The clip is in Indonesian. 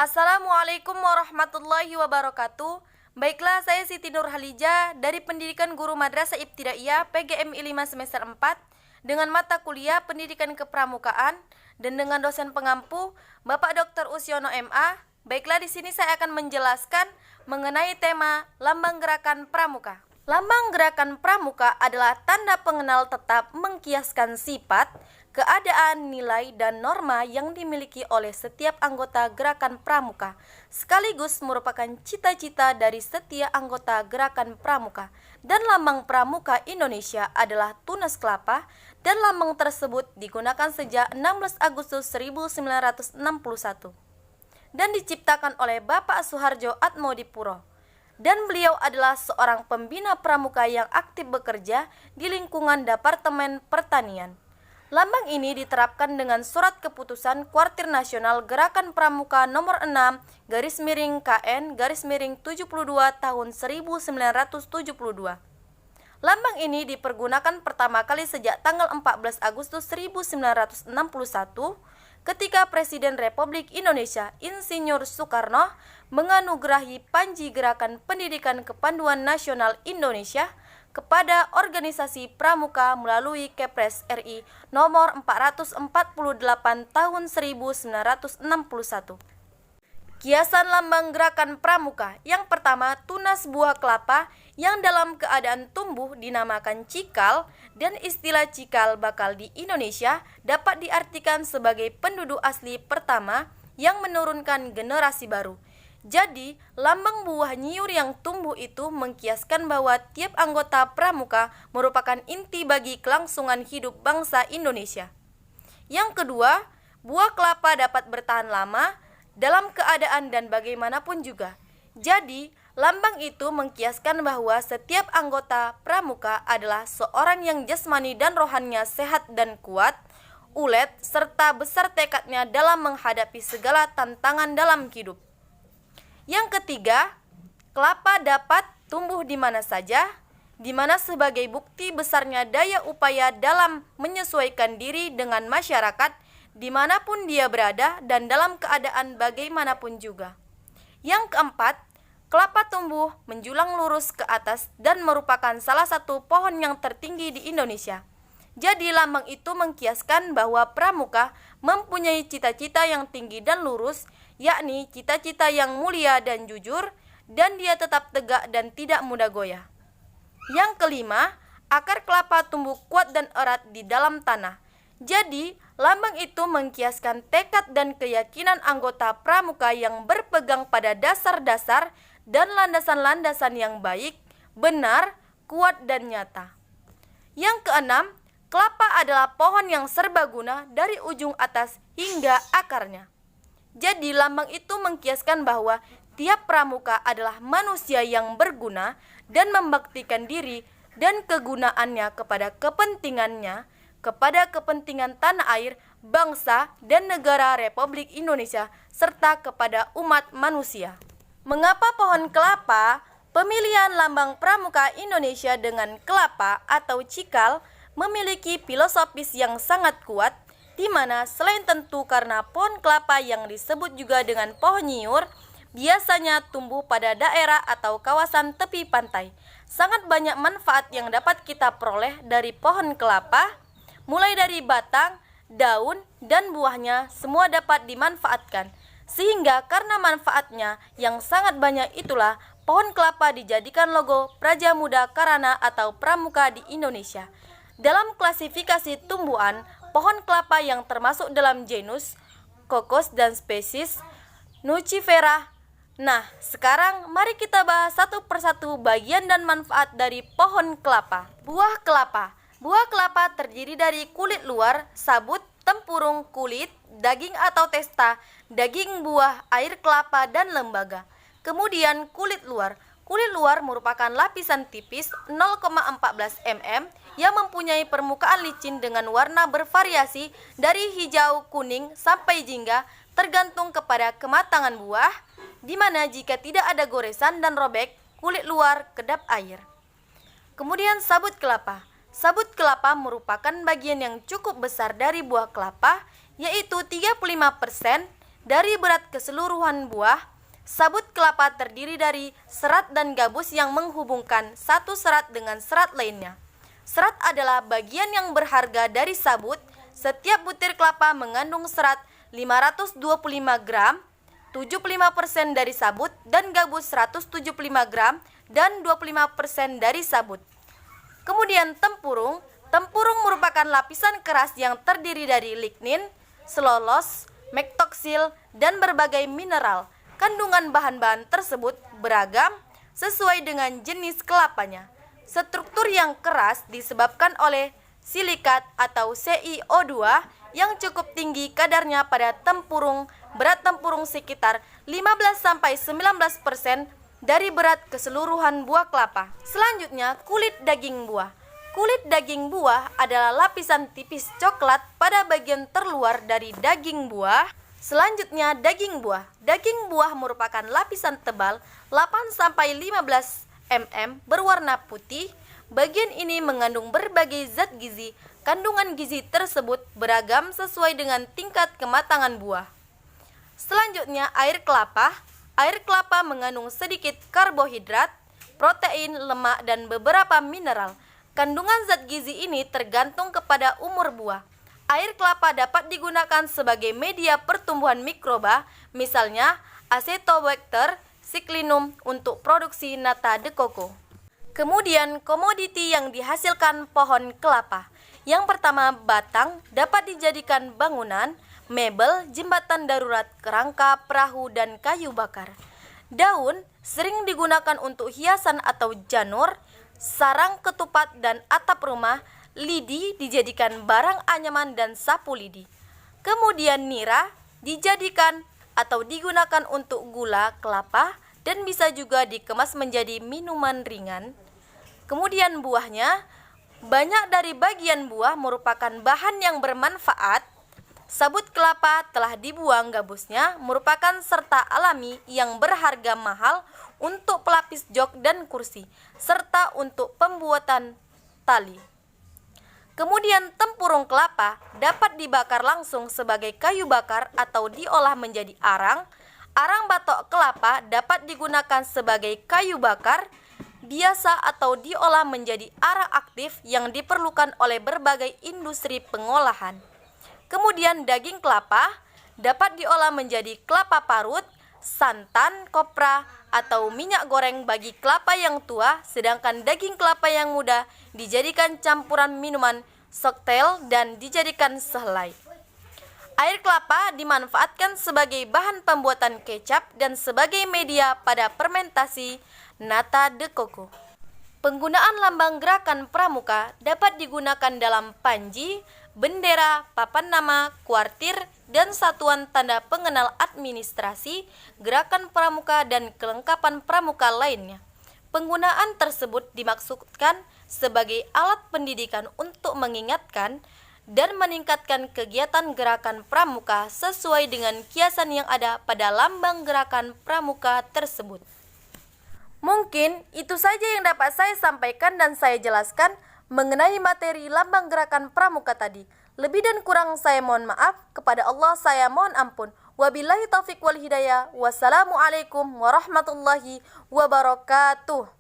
Assalamualaikum warahmatullahi wabarakatuh. Baiklah, saya Siti Nurhalijah dari Pendidikan Guru Madrasah Ibtidaiyah PGMI 5 semester 4 dengan mata kuliah Pendidikan Kepramukaan dan dengan dosen pengampu Bapak Dr. Usyono MA. Baiklah, di sini saya akan menjelaskan mengenai tema Lambang Gerakan Pramuka. Lambang Gerakan Pramuka adalah tanda pengenal tetap mengkiaskan sifat, keadaan, nilai, dan norma yang dimiliki oleh setiap anggota gerakan pramuka, sekaligus merupakan cita-cita dari setiap anggota gerakan pramuka. Dan lambang pramuka Indonesia adalah tunas kelapa, dan lambang tersebut digunakan sejak 16 Agustus 1961 dan diciptakan oleh Bapak Suharjo Atmodipuro. Dan beliau adalah seorang pembina pramuka yang aktif bekerja di lingkungan Departemen Pertanian. Lambang ini diterapkan dengan Surat Keputusan Kuartir Nasional Gerakan Pramuka Nomor 6/KN/72 tahun 1972. Lambang ini dipergunakan pertama kali sejak tanggal 14 Agustus 1961 ketika Presiden Republik Indonesia Insinyur Soekarno menganugerahi Panji Gerakan Pendidikan Kepanduan Nasional Indonesia kepada organisasi pramuka melalui Kepres RI nomor 448 tahun 1961. Kiasan lambang gerakan pramuka. Yang pertama, tunas buah kelapa yang dalam keadaan tumbuh dinamakan cikal, dan istilah cikal bakal di Indonesia dapat diartikan sebagai penduduk asli pertama yang menurunkan generasi baru. Jadi, lambang buah nyiur yang tumbuh itu mengkiaskan bahwa tiap anggota pramuka merupakan inti bagi kelangsungan hidup bangsa Indonesia. Yang kedua, buah kelapa dapat bertahan lama dalam keadaan dan bagaimanapun juga. Jadi, lambang itu mengkiaskan bahwa setiap anggota pramuka adalah seorang yang jasmani dan rohaninya sehat dan kuat, ulet, serta besar tekadnya dalam menghadapi segala tantangan dalam hidup. Yang ketiga, kelapa dapat tumbuh di mana saja, di mana sebagai bukti besarnya daya upaya dalam menyesuaikan diri dengan masyarakat dimanapun dia berada dan dalam keadaan bagaimanapun juga. Yang keempat, kelapa tumbuh menjulang lurus ke atas dan merupakan salah satu pohon yang tertinggi di Indonesia. Jadi lambang itu mengkiaskan bahwa pramuka mempunyai cita-cita yang tinggi dan lurus, yakni cita-cita yang mulia dan jujur, dan dia tetap tegak dan tidak mudah goyah. Yang kelima, akar kelapa tumbuh kuat dan erat di dalam tanah. Jadi, lambang itu mengkiaskan tekad dan keyakinan anggota pramuka yang berpegang pada dasar-dasar dan landasan-landasan yang baik, benar, kuat, dan nyata. Yang keenam, kelapa adalah pohon yang serbaguna dari ujung atas hingga akarnya. Jadi, lambang itu mengkiaskan bahwa tiap pramuka adalah manusia yang berguna dan membaktikan diri dan kegunaannya kepada kepentingan tanah air, bangsa, dan negara Republik Indonesia, serta kepada umat manusia. Mengapa pohon kelapa? Pemilihan lambang pramuka Indonesia dengan kelapa atau cikal memiliki filosofis yang sangat kuat, di mana selain tentu karena pohon kelapa yang disebut juga dengan pohon nyiur, biasanya tumbuh pada daerah atau kawasan tepi pantai. Sangat banyak manfaat yang dapat kita peroleh dari pohon kelapa, mulai dari batang, daun, dan buahnya semua dapat dimanfaatkan. Sehingga karena manfaatnya yang sangat banyak itulah pohon kelapa dijadikan logo Praja Muda Karana atau Pramuka di Indonesia. Dalam klasifikasi tumbuhan, pohon kelapa yang termasuk dalam genus Cocos dan spesies Nucifera. Nah, sekarang mari kita bahas satu persatu bagian dan manfaat dari pohon kelapa. Buah kelapa. Buah kelapa terdiri dari kulit luar, sabut, tempurung, kulit, daging atau testa, daging buah, air kelapa, dan lembaga. Kemudian kulit luar. Kulit luar merupakan lapisan tipis 0,14 mm yang mempunyai permukaan licin dengan warna bervariasi dari hijau, kuning, sampai jingga tergantung kepada kematangan buah, di mana jika tidak ada goresan dan robek, kulit luar kedap air. Kemudian sabut kelapa. Sabut kelapa merupakan bagian yang cukup besar dari buah kelapa, yaitu 35%, dari berat keseluruhan buah. Sabut kelapa terdiri dari serat dan gabus yang menghubungkan satu serat dengan serat lainnya. Serat adalah bagian yang berharga dari sabut. Setiap butir kelapa mengandung serat 525 gram, 75% dari sabut, dan gabus 175 gram dan 25% dari sabut. Kemudian tempurung. Tempurung merupakan lapisan keras yang terdiri dari lignin, selulos, mektoksil, dan berbagai mineral. Kandungan bahan-bahan tersebut beragam sesuai dengan jenis kelapanya. Struktur yang keras disebabkan oleh silikat atau CiO2 yang cukup tinggi kadarnya pada tempurung. Berat tempurung sekitar 15-19% dari berat keseluruhan buah kelapa. Selanjutnya, kulit daging buah. Kulit daging buah adalah lapisan tipis coklat pada bagian terluar dari daging buah. Selanjutnya, daging buah. Daging buah merupakan lapisan tebal 8-15 mm berwarna putih. Bagian ini mengandung berbagai zat gizi. Kandungan gizi tersebut beragam sesuai dengan tingkat kematangan buah. Selanjutnya, air kelapa. Air kelapa mengandung sedikit karbohidrat, protein, lemak, dan beberapa mineral. Kandungan zat gizi ini tergantung kepada umur buah. Air kelapa dapat digunakan sebagai media pertumbuhan mikroba, misalnya Acetobacter cyclinum untuk produksi nata de coco. Kemudian, komoditi yang dihasilkan pohon kelapa. Yang pertama, batang dapat dijadikan bangunan, mebel, jembatan darurat, kerangka, perahu, dan kayu bakar. Daun sering digunakan untuk hiasan atau janur, sarang ketupat, dan atap rumah. Lidi dijadikan barang anyaman dan sapu lidi. Kemudian nira dijadikan atau digunakan untuk gula kelapa dan bisa juga dikemas menjadi minuman ringan. Kemudian buahnya, banyak dari bagian buah merupakan bahan yang bermanfaat. Sabut kelapa telah dibuang gabusnya merupakan serta alami yang berharga mahal untuk pelapis jok dan kursi, serta untuk pembuatan tali. Kemudian tempurung kelapa dapat dibakar langsung sebagai kayu bakar atau diolah menjadi arang. Arang batok kelapa dapat digunakan sebagai kayu bakar biasa atau diolah menjadi arang aktif yang diperlukan oleh berbagai industri pengolahan. Kemudian daging kelapa dapat diolah menjadi kelapa parut, santan, kopra, atau minyak goreng bagi kelapa yang tua, sedangkan daging kelapa yang muda dijadikan campuran minuman koktail dan dijadikan sehelai. Air kelapa dimanfaatkan sebagai bahan pembuatan kecap dan sebagai media pada fermentasi nata de coco. Penggunaan lambang gerakan pramuka dapat digunakan dalam panji, bendera, papan nama, kuartir, dan satuan tanda pengenal administrasi, gerakan pramuka, dan kelengkapan pramuka lainnya. Penggunaan tersebut dimaksudkan sebagai alat pendidikan untuk mengingatkan dan meningkatkan kegiatan gerakan pramuka sesuai dengan kiasan yang ada pada lambang gerakan pramuka tersebut. Mungkin itu saja yang dapat saya sampaikan dan saya jelaskan mengenai materi lambang gerakan pramuka tadi. Lebih dan kurang saya mohon maaf, kepada Allah saya mohon ampun. Wabillahi taufiq wal hidayah. Wassalamualaikum warahmatullahi wabarakatuh.